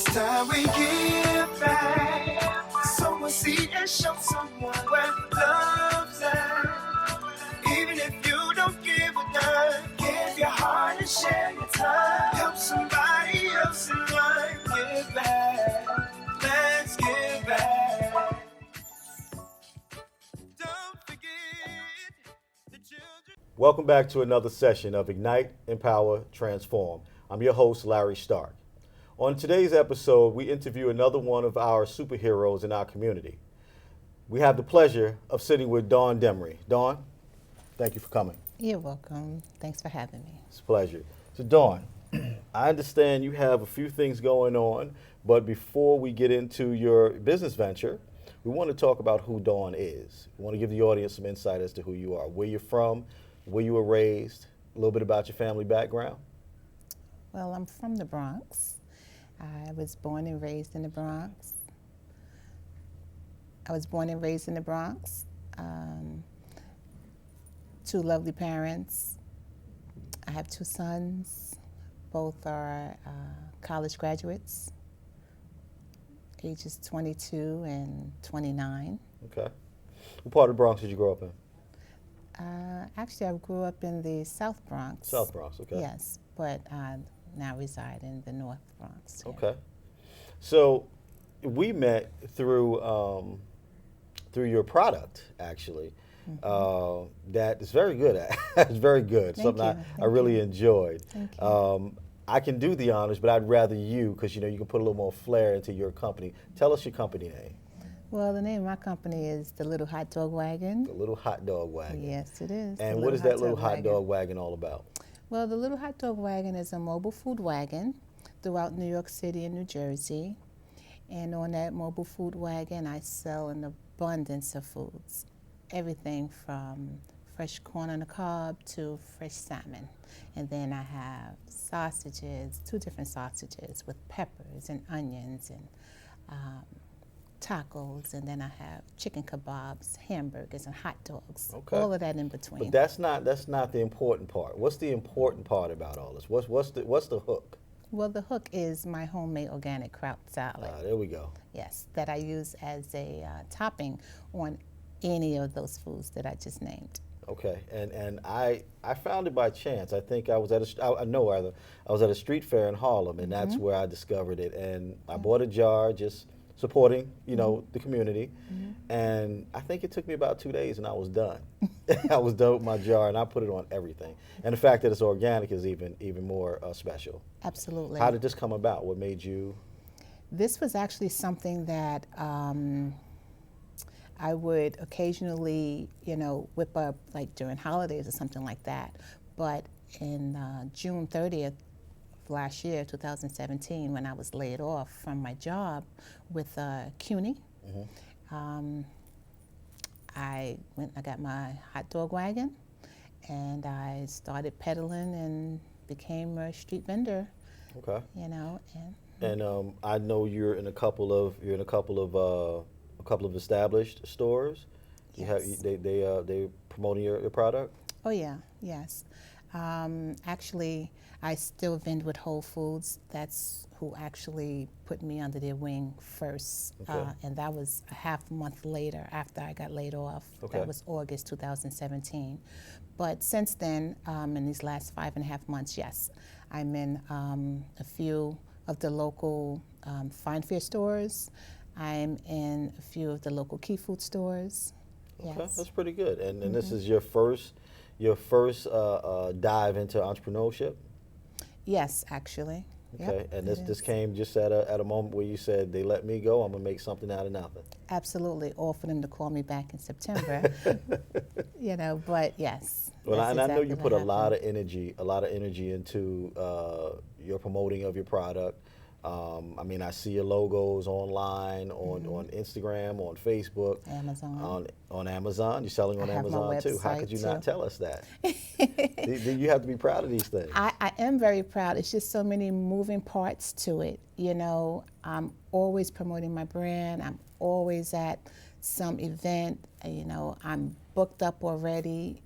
It's time we give back. Sow a seed and show someone where love's at. Even if you don't give a dime, give your heart and share your time. Help somebody else in life. Give back. Let's give back. Don't forget the children. Welcome back to another session of Ignite, Empower, Transform. I'm your host, Larry Starke. On today's episode, we interview another one of our superheroes in our community. We have the pleasure of sitting with Dawn Demery. Dawn, thank you for coming. You're welcome. Thanks for having me. It's a pleasure. So Dawn, I understand you have a few things going on, but before we get into your business venture, we want to talk about who Dawn is. We want to give the audience some insight as to who you are, where you're from, where you were raised, a little bit about your family background. Well, I'm from the Bronx. I was born and raised in the Bronx. Two lovely parents. I have two sons. Both are college graduates, ages 22 and 29. Okay. What part of the Bronx did you grow up in? Actually, I grew up in the South Bronx. South Bronx, okay. Yes, but I now reside in the North Bronx. Here. Okay. So we met through your product, actually. That is very good. It's very good. Thank Something you. I really enjoyed. Thank you. I can do the honors, but I'd rather you, because you can put a little more flair into your company. Tell us your company name. Well, the name of my company is the Little Hot Dog Wagon. The Little Hot Dog Wagon. Yes, it is. And what is that Little Hot Dog Wagon all about? Well, the Little Hot Dog Wagon is a mobile food wagon throughout New York City and New Jersey. And on that mobile food wagon, I sell an abundance of foods. Everything from fresh corn on the cob to fresh salmon. And then I have sausages, 2 different sausages with peppers and onions and tacos, and then I have chicken kebabs, hamburgers, and hot dogs. Okay. All of that in between. But that's not the important part. What's the important part about all this? What's the hook? Well, the hook is my homemade organic kraut salad. There we go. Yes, that I use as a topping on any of those foods that I just named. Okay, and I found it by chance. I think I was at I was at a street fair in Harlem, and that's where I discovered it. And I bought a jar, just supporting, the community. And I think it took me about 2 days, and I was done. I was done with my jar, and I put it on everything. And the fact that it's organic is even more special. Absolutely. How did this come about? What made you? This was actually something that I would occasionally, whip up like during holidays or something like that. But in June 30th of last year, 2017, when I was laid off from my job with CUNY, I got my hot dog wagon, and I started peddling and became a street vendor. Okay. And I know you're in a couple of established stores. Yes. They promoting your product. Oh yeah, yes. Actually, I still vend with Whole Foods. That's who actually put me under their wing first. Okay. And that was a half month later after I got laid off. Okay. That was August 2017. But since then, in these last 5.5 months, yes, I'm in a few of the local Fine Fare stores. I'm in a few of the local Key Food stores. Okay, Yes. that's pretty good. And this is your first dive into entrepreneurship. Yes, actually. Okay, Yep, and it this is. came just at a moment where you said, they let me go, I'm gonna make something out of nothing. Absolutely, all for them to call me back in September. But yes. Well, that's and I know exactly you what put a happened. lot of energy into your promoting of your product. I see your logos online, on Instagram, on Facebook, Amazon. on Amazon. You're selling on I have my Amazon too. How website, could you not too. tell us that? You have to be proud of these things. I am very proud. It's just so many moving parts to it. I'm always promoting my brand. I'm always at some event. I'm booked up already.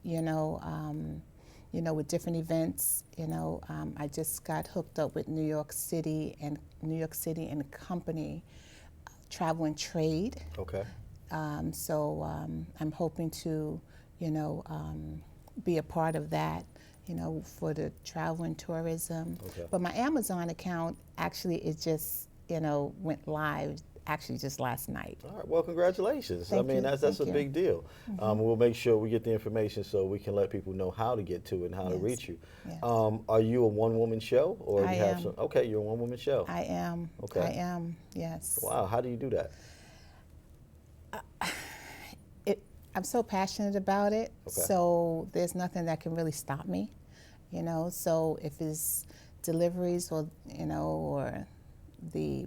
with different events. I just got hooked up with New York City and Company Travel and Trade. Okay. So I'm hoping to, be a part of that, for the travel and tourism. Okay. But my Amazon account actually is just, went live actually just last night. All right. Well, congratulations. Thank you. That's Thank a you. big deal. We'll make sure we get the information so we can let people know how to get to it and how to Yes. reach you. Yes. Are you a one-woman show, or I you have am. some? Okay, you're a one-woman show. I am. Okay. I am. Yes. Wow. How do you do that? I'm so passionate about it, Okay. so there's nothing that can really stop me, So if it's deliveries or or the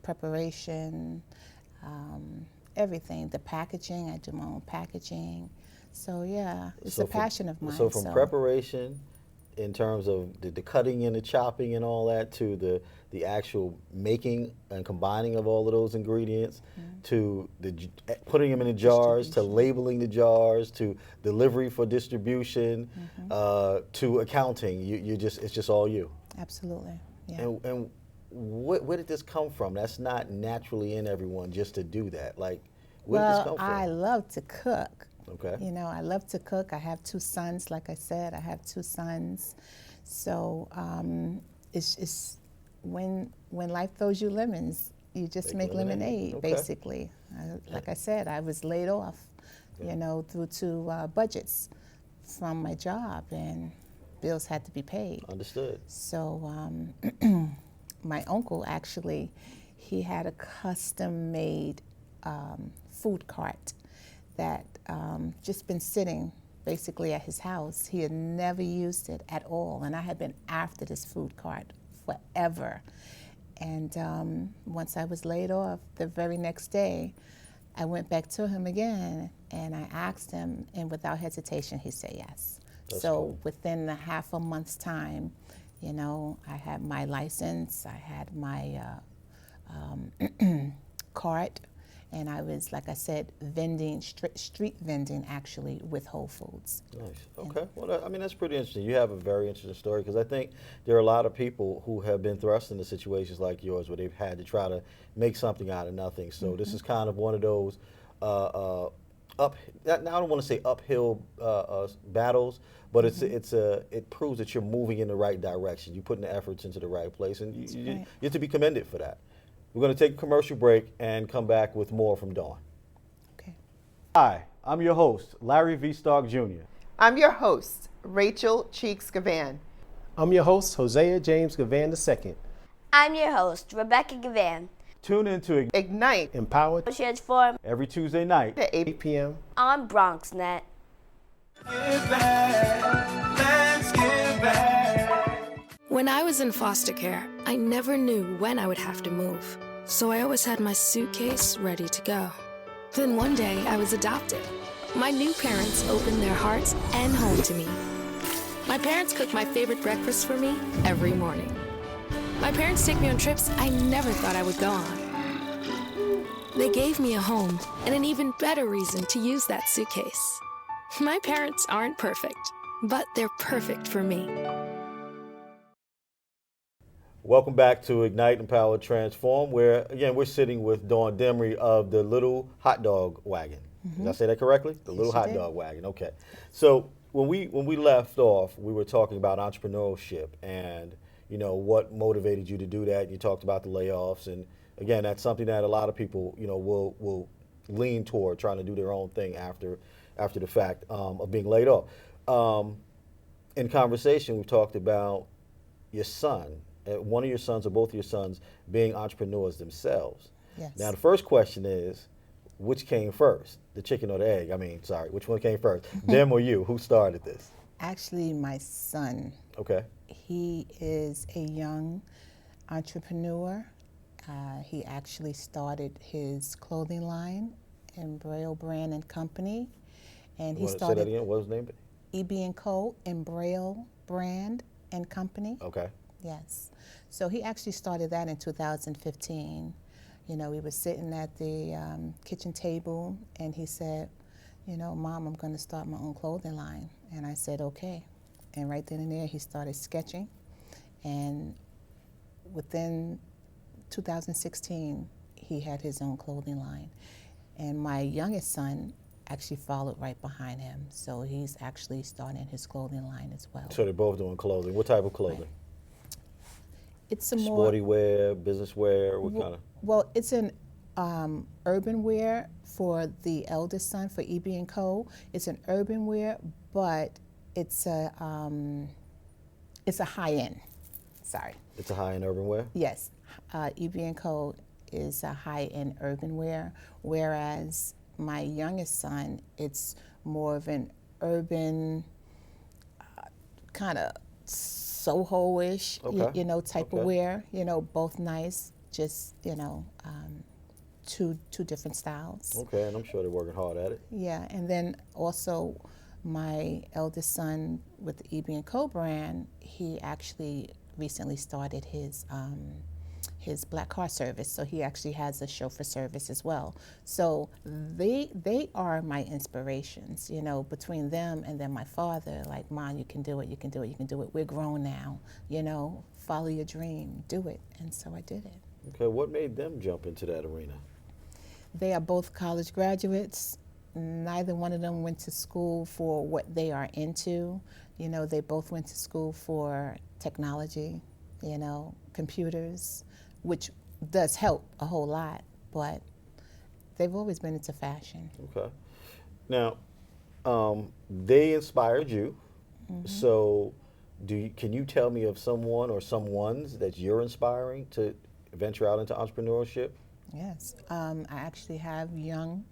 preparation, everything, the packaging, I do my own packaging. So yeah, it's a passion of mine. So from preparation, in terms of the cutting and the chopping and all that, to the actual making and combining of all of those ingredients, to putting them in the jars, to labeling the jars, to delivery for distribution, to accounting, it's just all you. Absolutely, yeah. And where did this come from? That's not naturally in everyone just to do that. Like, where did this come from? I love to cook. Okay. I love to cook. I have 2 sons, like I said. I have 2 sons. So it's when life throws you lemons, you just make lemonade, Okay. basically. Like I said, I was laid off, due to budgets from my job, and bills had to be paid. Understood. So my uncle actually, he had a custom-made food cart that just been sitting basically at his house. He had never used it at all, and I had been after this food cart forever. And once I was laid off, the very next day, I went back to him again, and I asked him, and without hesitation, he said yes. That's so cool. within a half a month's time, I had my license, I had my cart, and I was, like I said, vending, street vending actually with Whole Foods. Nice. Okay. Well, that's pretty interesting. You have a very interesting story, because I think there are a lot of people who have been thrust into situations like yours where they've had to try to make something out of nothing. So this is kind of one of those now I don't want to say uphill battles, but it proves that you're moving in the right direction. You're putting the efforts into the right place, and you have to be commended for that. We're going to take a commercial break and come back with more from Dawn. Okay. Hi, I'm your host, Larry V. Starke Jr. I'm your host, Rachel Cheeks Gavan. I'm your host, Hosea James Gavan II. I'm your host, Rebecca Gavan. Tune in to Ignite Empowered Transform every Tuesday night at 8 8 p.m. on BronxNet. Give back, let's give back. When I was in foster care, I never knew when I would have to move, so I always had my suitcase ready to go. Then one day, I was adopted. My new parents opened their hearts and home to me. My parents cook my favorite breakfast for me every morning. My parents take me on trips I never thought I would go on. They gave me a home and an even better reason to use that suitcase. My parents aren't perfect, but they're perfect for me. Welcome back to Ignite, Empower, Transform, where, again, we're sitting with Dawn Demery of the Little Hot Dog Wagon. Did I say that correctly? The Little Hot Dog Wagon, okay. So when we left off, we were talking about entrepreneurship and, what motivated you to do that. You talked about the layoffs, and, again, that's something that a lot of people, will lean toward, trying to do their own thing after the fact of being laid off. In conversation, we talked about your son, one of your sons or both of your sons being entrepreneurs themselves. Yes. Now, the first question is, which came first, the chicken or the egg? Which one came first, them or you? Who started this? Actually, my son. Okay. He is a young entrepreneur. He actually started his clothing line, Embrail Brand and Company, and he Say that started again. What was the name? EB&Co, Embrail Brand and Company. Okay. Yes. So he actually started that in 2015. We were sitting at the kitchen table, and he said, Mom, I'm going to start my own clothing line. And I said, okay. And right then and there, he started sketching. And within 2016, he had his own clothing line. And my youngest son actually followed right behind him. So he's actually starting his clothing line as well. So they're both doing clothing. What type of clothing? It's a more Sporty wear, business wear, what kind of? well, it's an urban wear for the eldest son for EB&Co. It's an urban wear, but it's a high end. Sorry. It's a high-end urban wear? Yes, EB&Co is a high-end urban wear, whereas my youngest son, it's more of an urban kind of Soho-ish, Okay. type of Okay. wear. Both nice, just two different styles. Okay, and I'm sure they're working hard at it. Yeah, and then also my eldest son with the EB&Co brand, he actually recently started his black car service, so he actually has a chauffeur service as well. So they are my inspirations, between them and then my father, like, Mom, you can do it, you can do it, you can do it. We're grown now, follow your dream, do it. And so I did it. Okay, what made them jump into that arena? They are both college graduates. Neither one of them went to school for what they are into. They both went to school for technology, computers, which does help a whole lot, but they've always been into fashion. Okay. Now, they inspired you. So, can you tell me of someone or someones that you're inspiring to venture out into entrepreneurship? Yes, I actually have young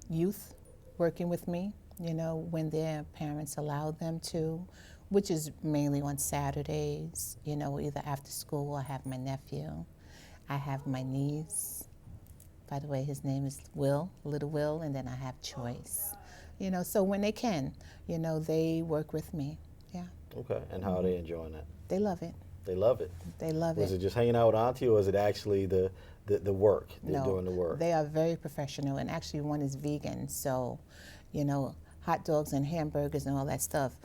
youth working with me, when their parents allow them to, which is mainly on Saturdays, either after school. I have my nephew, I have my niece. By the way, his name is Will, Little Will, and then I have Choice. So when they can, they work with me. Yeah. Okay, and how are they enjoying that? They love it. They love it. They love Was it. it just hanging out with Auntie, or is it actually the work? They're No, doing the work. they are very professional, and actually one is vegan, so, hot dogs and hamburgers and all that stuff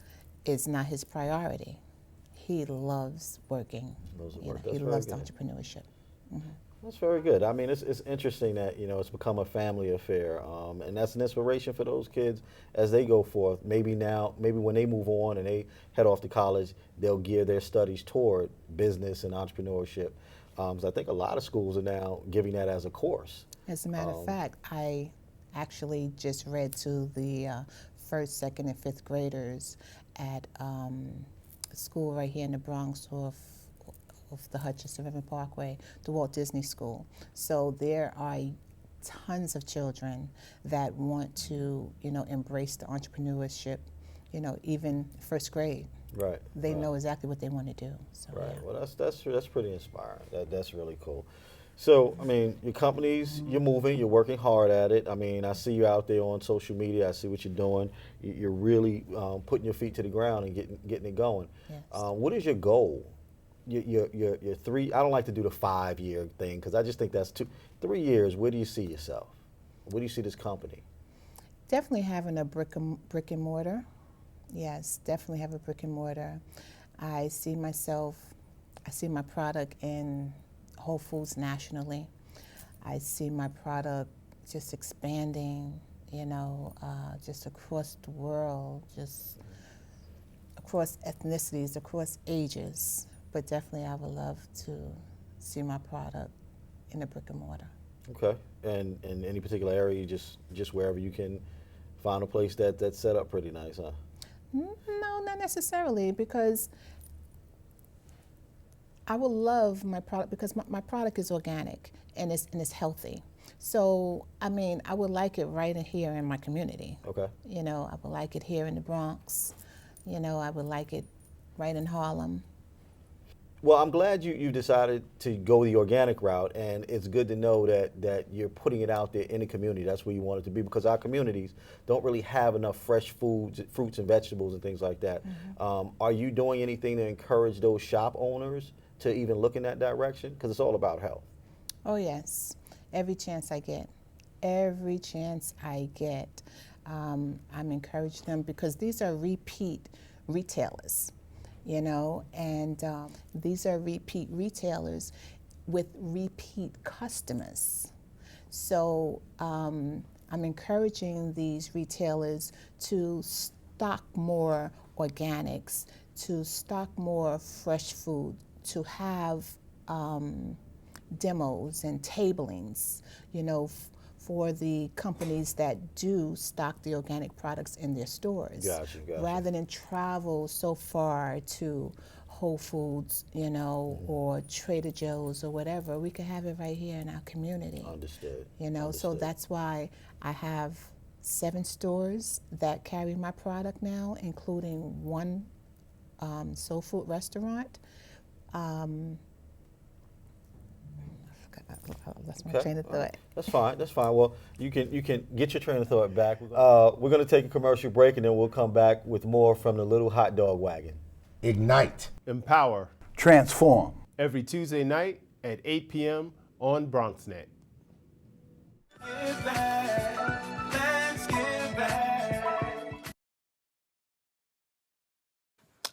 is not his priority. He loves working. Loves the You work. know, That's he very loves good. entrepreneurship. That's very good. I mean, it's interesting that it's become a family affair, and that's an inspiration for those kids as they go forth. Maybe when they move on and they head off to college, they'll gear their studies toward business and entrepreneurship. So I think a lot of schools are now giving that as a course. As a matter of fact, I actually just read to the first, second, and fifth graders at a school right here in the Bronx off the Hutchinson River Parkway, the Walt Disney School. So there are tons of children that want to, embrace the entrepreneurship, even first grade. Right. They right. know exactly what they want to do. So, Right. yeah. Well, that's pretty inspiring. That's really cool. So, I mean, your companies, you're moving, you're working hard at it. I mean, I see you out there on social media. I see what you're doing. You're really putting your feet to the ground and getting it going. Yes. What is your goal? Your 3. I don't like to do the 5-year thing because I just think that's 3 years. Where do you see yourself? Where do you see this company? Definitely having a brick and mortar. Yes, definitely have a brick and mortar. I see my product in Whole Foods nationally. I see my product just expanding, just across the world, just across ethnicities, across ages. But definitely I would love to see my product in a brick and mortar. Okay. And in any particular area, just wherever you can find a place that's set up pretty nice, huh? No, not necessarily, because I would love my product because my product is organic and it's healthy. So, I mean, I would like it right in here in my community. Okay. I would like it here in the Bronx. I would like it right in Harlem. Well, I'm glad you decided to go the organic route, and it's good to know that you're putting it out there in the community. That's where you want it to be, because our communities don't really have enough fresh fruits and vegetables and things like that. Are you doing anything to encourage those shop owners to even look in that direction? Because it's all about health. Oh, yes. Every chance I get. Every chance I get. I'm encouraging them because these are repeat retailers, you know, and these are repeat retailers with repeat customers. So I'm encouraging these retailers to stock more organics, to stock more fresh food, to have demos and tablings, you know, for the companies that do stock the organic products in their stores. Gotcha. Rather than travel so far to Whole Foods, you know, or Trader Joe's or whatever, we can have it right here in our community. Understood. You know, so Understood. that's why I have 7 stores that carry my product now, including 1 soul food restaurant. I lost my train of thought. That's fine. That's fine. Well, you can get your train of thought back. We're going to take a commercial break, and then we'll come back with more from the Little Hot Dog Wagon. Ignite. Empower. Transform. Every Tuesday night at 8 p.m. on BronxNet. Give back. Let's give back.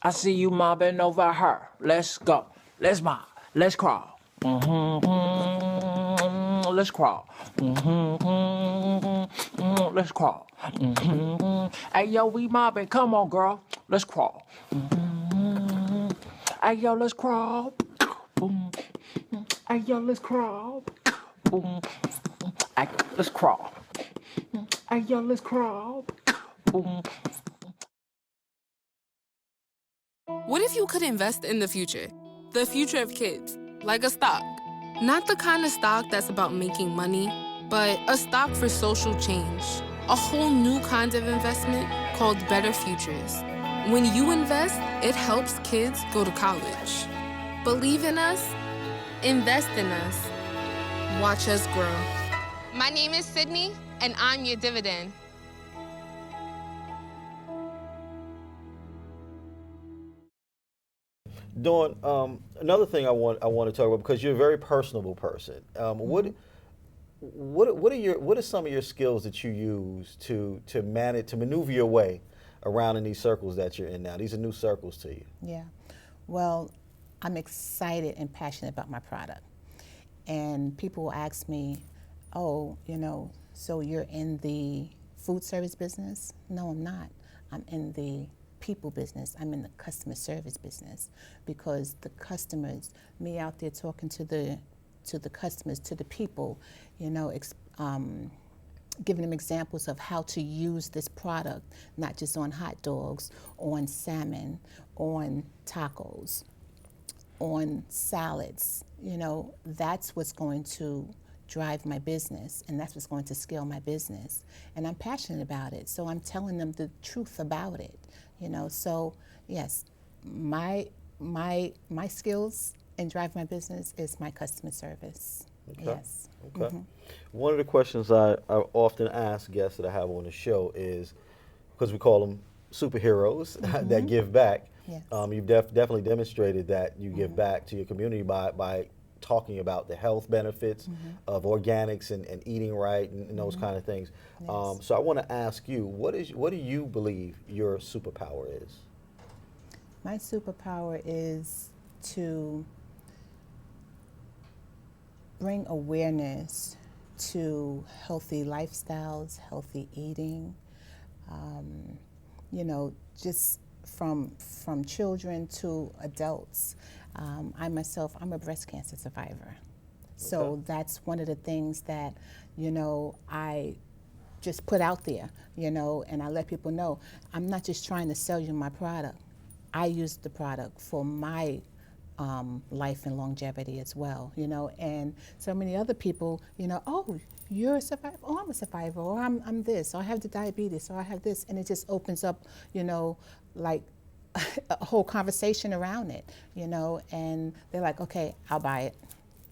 I see you mobbing over her. Let's go. Let's mob. Let's crawl. Let's crawl. Let's crawl. Hey, yo, we mobbing. Come on, girl. Let's crawl. Hey, yo, let's crawl. Hey, yo, let's crawl. Hey, let's crawl. Hey, yo, let's crawl. What if you could invest in the future? The future of kids, like a stock. Not the kind of stock that's about making money, but a stock for social change. A whole new kind of investment called Better Futures. When you invest, it helps kids go to college. Believe in us, invest in us, watch us grow. My name is Sydney, and I'm your dividend. Dawn, another thing I want to talk about, because you're a very personable person. What are some of your skills that you use to maneuver your way around in these circles that you're in now? These are new circles to you. Yeah. Well, I'm excited and passionate about my product. And people will ask me, oh, you know, so you're in the food service business? No, I'm not. I'm in the people business. I'm in the customer service business, because the customers, me out there talking to the customers, to the people, you know, giving them examples of how to use this product, not just on hot dogs, on salmon, on tacos, on salads. You know, that's what's going to drive my business, and that's what's going to scale my business. And I'm passionate about it, so I'm telling them the truth about it. You know, so yes, my skills in drive my business is my customer service. Okay. Yes. Okay. Mm-hmm. One of the questions I often ask guests that I have on the show is, because we call them superheroes that give back. Yes. You've definitely demonstrated that you give back to your community by talking about the health benefits of organics and eating right and those kind of things. Yes. So I want to ask you, what do you believe your superpower is? My superpower is to bring awareness to healthy lifestyles, healthy eating, you know, just from children to adults. I myself, I'm a breast cancer survivor. So that's one of the things that, you know, I just put out there, you know, and I let people know, I'm not just trying to sell you my product. I use the product for my life and longevity as well, you know, and so many other people, you know, oh, you're a survivor, oh, I'm a survivor, or I'm this, or I have the diabetes, or I have this, and it just opens up, you know, like a whole conversation around it, you know, and they're like, okay, I'll buy it,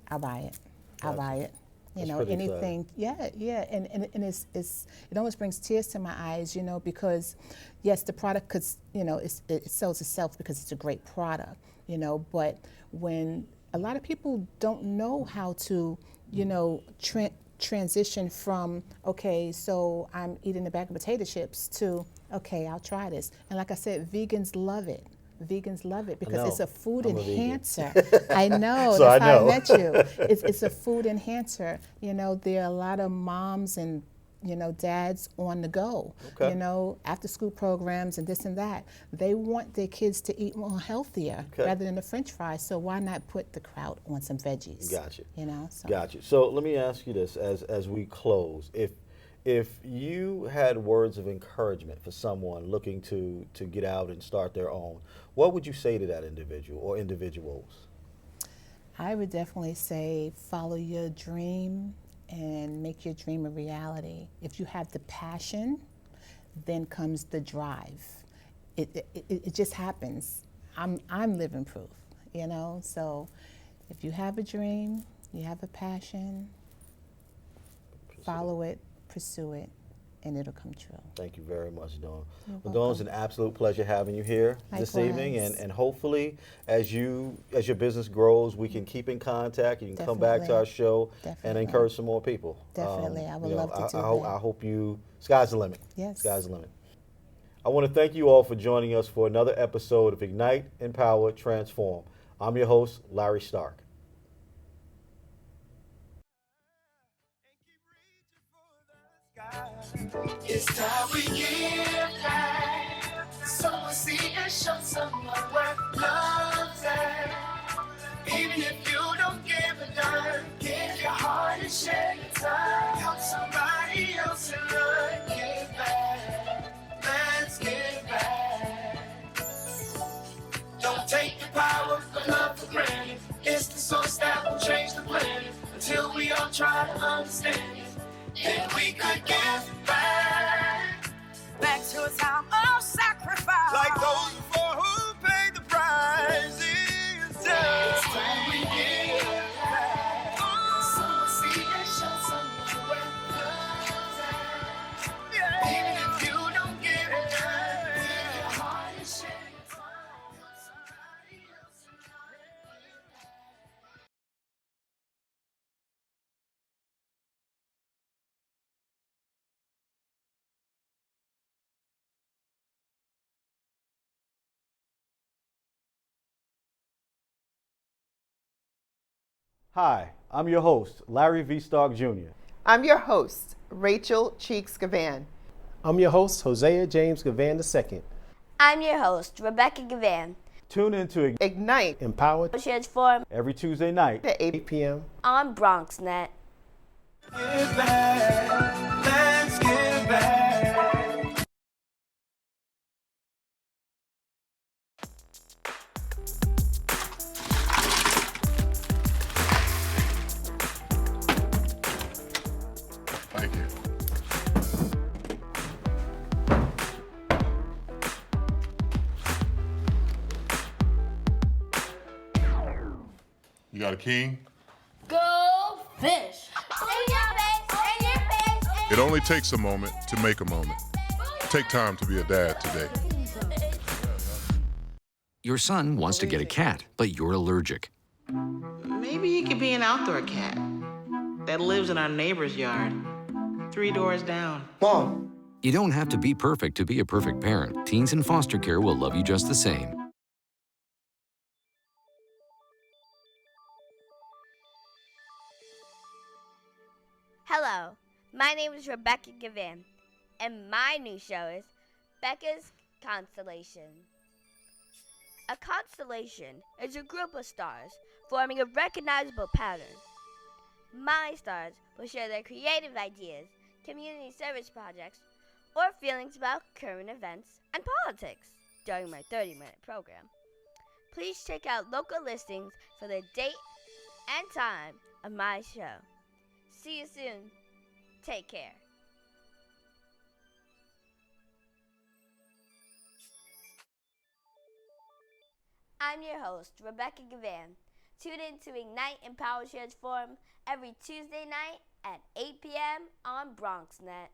I'll buy it, I'll buy it. You know, anything, yeah, and it's it almost brings tears to my eyes, you know, because yes, the product could, you know, it sells itself because it's a great product, you know, but when a lot of people don't know how to, you know, transition from, okay, so I'm eating a bag of potato chips to, okay, I'll try this. And like I said, vegans love it. Vegans love it because know. it's a food I'm a vegan. enhancer. I know, So that's I how know. I met you. It's a food enhancer. You know, there are a lot of moms and, you know, dads on the go, Okay. you know, after school programs and this and that. They want their kids to eat more healthier Okay. rather than the French fries, so why not put the kraut on some veggies? Gotcha. You know, so. Gotcha. So let me ask you this as we close. If you had words of encouragement for someone looking to get out and start their own, what would you say to that individual or individuals? I would definitely say follow your dream and make your dream a reality. If you have the passion, then comes the drive. It just happens. I'm living proof, you know? So if you have a dream, you have a passion, follow it, pursue it, and it'll come true. Thank you very much, Dawn. You're Well, Dawn, it's welcome. an absolute pleasure having you here this evening, Likewise. and hopefully, as your business grows, we can keep in contact. You can come back to Definitely. our show and Definitely. encourage some more people. Definitely. I would you know, love to do I that. hope sky's the limit. Yes. Sky's the limit. I want to thank you all for joining us for another episode of Ignite, Empower, Transform. I'm your host, Larry Starke. It's time we give back. Someone see and show someone where love's at. Even if you don't give a dime, give your heart and share your time. Help somebody else in line. Give back. Let's give back. Don't take the power of love for granted. It's the source that will change the planet. Until we all try to understand it, then we could give back. Back to a time of sacrifice. Like those before who paid the price. It's time we give back. Someone see and show someone where love's at. Even if you don't give it back, give your heart and share your time. Help somebody else in life. Hi, I'm your host, Larry V. Starke Jr. I'm your host, Rachel Cheeks Gavan. I'm your host, Hosea James Gavan II. I'm your host, Rebecca Gavan. Tune in to Ignite, Empowered Transform every Tuesday night at 8 8 p.m. on BronxNet. Give back. Let's give back. Thank you. You got a king? Go fish! In your face! In your face! It only takes a moment to make a moment. Take time to be a dad today. Your son wants to get a cat, but you're allergic. Maybe he could be an outdoor cat that lives in our neighbor's yard, 3 doors down. Mom. You don't have to be perfect to be a perfect parent. Teens in foster care will love you just the same. Hello, my name is Rebecca Gavan, and my new show is Becca's Constellation. A constellation is a group of stars forming a recognizable pattern. My stars will share their creative ideas, community service projects, or feelings about current events and politics during my 30-minute program. Please check out local listings for the date and time of my show. See you soon. Take care. I'm your host, Rebecca Gavan. Tune in to Ignite, Empower, Transform every Tuesday night at 8 p.m. on BronxNet.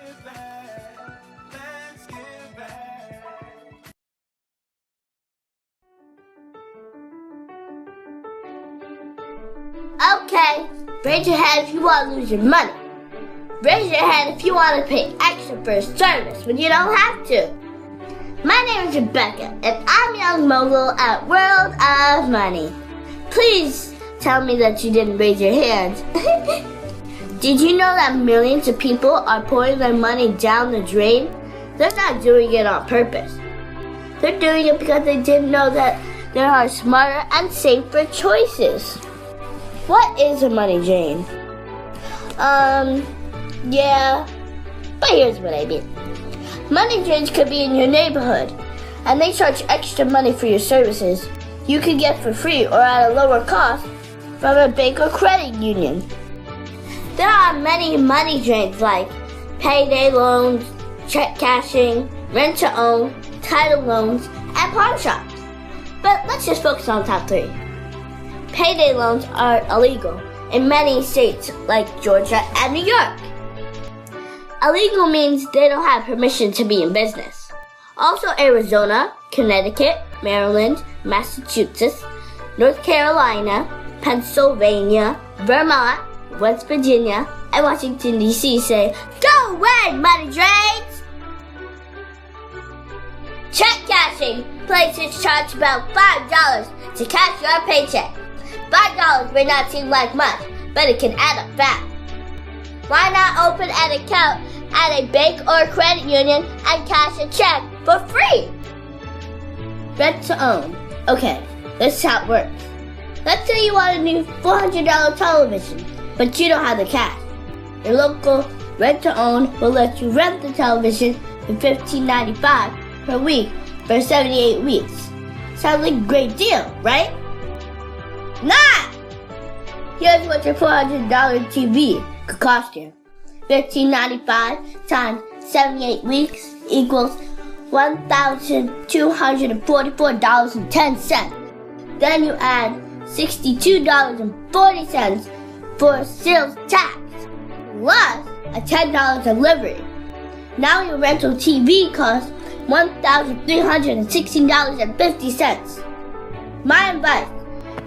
Give back. Let's give back. Okay, raise your hand if you want to lose your money. Raise your hand if you want to pay extra for a service when you don't have to. My name is Rebecca, and I'm young mogul at World of Money. Please tell me that you didn't raise your hands. Did you know that millions of people are pouring their money down the drain? They're not doing it on purpose. They're doing it because they didn't know that there are smarter and safer choices. What is a money drain? Yeah, but here's what I mean. Money drains could be in your neighborhood, and they charge extra money for your services you could get for free or at a lower cost from a bank or credit union. There are many money drains like payday loans, check cashing, rent-to-own, title loans, and pawn shops. But let's just focus on the top 3. Payday loans are illegal in many states like Georgia and New York. Illegal means they don't have permission to be in business. Also Arizona, Connecticut, Maryland, Massachusetts, North Carolina, Pennsylvania, Vermont, West Virginia, and Washington, D.C. say, "Go away, money drains!" Check cashing. Places charge about $5 to cash your paycheck. $5 may not seem like much, but it can add up fast. Why not open an account at a bank or credit union and cash a check for free? Rent to own. Okay, this is how it works. Let's say you want a new $400 television, but you don't have the cash. Your local rent to own will let you rent the television for $15.95 per week for 78 weeks. Sounds like a great deal, right? Not! Here's what your $400 TV could cost you. $15.95 times 78 weeks equals $1,244.10. Then you add $62.40 for sales tax, plus a $10 delivery. Now your rental TV costs $1,316.50. My advice,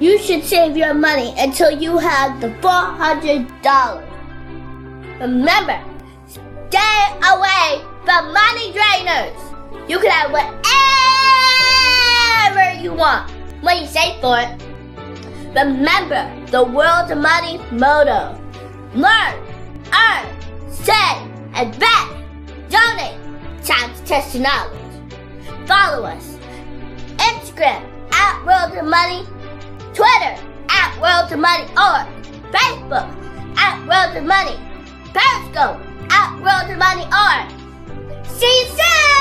you should save your money until you have the $400. Remember, stay away from money drainers. You can have whatever you want when you save for it. Remember the World of Money motto: learn, earn, save, invest, donate. Time to test your knowledge. Follow us. Instagram at World of Money, Twitter at World of Money, or Facebook at World of Money, Periscope at World of Money, or see you soon!